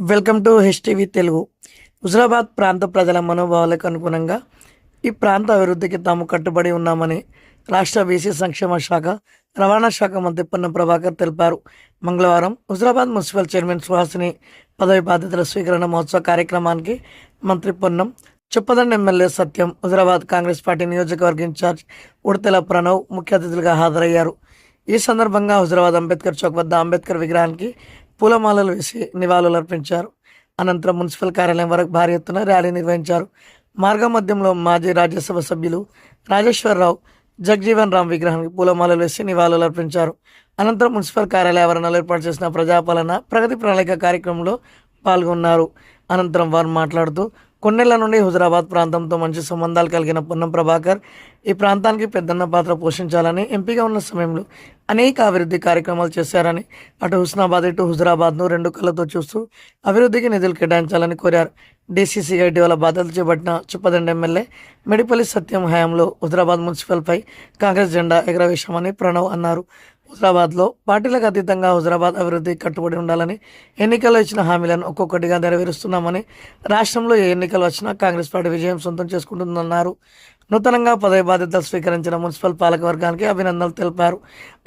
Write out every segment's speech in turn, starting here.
Welcome to HTV Telugu. Huzurabad ప్రాంత ప్రజల మనోభావాలకు అనుగుణంగా ఈ ప్రాంత అభివృద్ధికి తాము కట్టుబడి ఉన్నామని రాష్ట్ర బీసీ సంక్షేమ శాఖ రవాణా శాఖ మంత్రి పొన్నం ప్రభాకర్ తెలిపారు. మంగళవారం హుజరాబాద్ మున్సిపల్ చైర్మన్ సుహాసిని పదవి బాధ్యతల స్వీకరణ మహోత్సవ కార్యక్రమానికి మంత్రి పొన్నం, చొప్పదండి ఎమ్మెల్యే సత్యం, హుజరాబాద్ కాంగ్రెస్ పార్టీ నియోజకవర్గ ఇన్ఛార్జ్ ఉడతెల ప్రణవ్ ముఖ్య అతిథులుగా హాజరయ్యారు. ఈ సందర్భంగా హుజరాబాద్ అంబేద్కర్ చౌక్ వద్ద అంబేద్కర్ విగ్రహానికి పూలమాలలు వేసి నివాళులర్పించారు. అనంతరం మున్సిపల్ కార్యాలయం వరకు భారీ ఎత్తున ర్యాలీ నిర్వహించారు. మార్గ మధ్యంలో మాజీ రాజ్యసభ సభ్యులు రాజేశ్వరరావు, జగ్జీవన్ రామ్ విగ్రహానికి పూలమాలలు వేసి నివాళులర్పించారు. అనంతరం మున్సిపల్ కార్యాలయ ఆవరణలో ఏర్పాటు చేసిన ప్రజాపాలన ప్రగతి ప్రణాళిక కార్యక్రమంలో పాల్గొన్నారు. అనంతరం వారు మాట్లాడుతూ, కొన్నేళ్ల నుండి హుజరాబాద్ ప్రాంతంతో మంచి సంబంధాలు కలిగిన పొన్నం ప్రభాకర్ ఈ ప్రాంతానికి పెద్దన్న పాత్ర పోషించాలని, ఎంపీగా ఉన్న సమయంలో అనేక అభివృద్ధి కార్యక్రమాలు చేశారని, అటు హుస్నాబాద్ ఇటు హుజరాబాద్ను రెండు కళ్ళతో చూస్తూ అభివృద్ధికి నిధులు కేటాయించాలని కోరారు. డీసీసీగా ఇటీవల బాధ్యతలు చేపట్టిన చొప్పదండి ఎమ్మెల్యే మెడిపల్లి సత్యం హయాంలో హుజరాబాద్ మున్సిపల్పై కాంగ్రెస్ జెండా ఎగరవేశామని ప్రణవ్ అన్నారు. హుజరాబాద్లో పార్టీలకు అతీతంగా హుజరాబాద్ అభివృద్ధి కట్టుబడి ఉండాలని, ఎన్నికల్లో ఇచ్చిన హామీలను ఒక్కొక్కటిగా నెరవేరుస్తున్నామని, రాష్ట్రంలో ఏ ఎన్నికలు వచ్చినా కాంగ్రెస్ పార్టీ విజయం సొంతం చేసుకుంటుందన్నారు. నూతనంగా పదవి బాధ్యతలు స్వీకరించిన మున్సిపల్ పాలక వర్గానికి అభినందనలు తెలిపారు.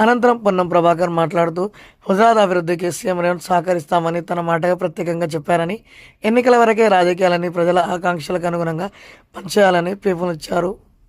అనంతరం పొన్నం ప్రభాకర్ మాట్లాడుతూ, హుజరాబాద్ అభివృద్ధికి సీఎం రేవంత్ సహకరిస్తామని తన మాటగా ప్రత్యేకంగా చెప్పారని, ఎన్నికల వరకే రాజకీయాలని ప్రజల ఆకాంక్షలకు అనుగుణంగా పనిచేయాలని పిలుపునిచ్చారు.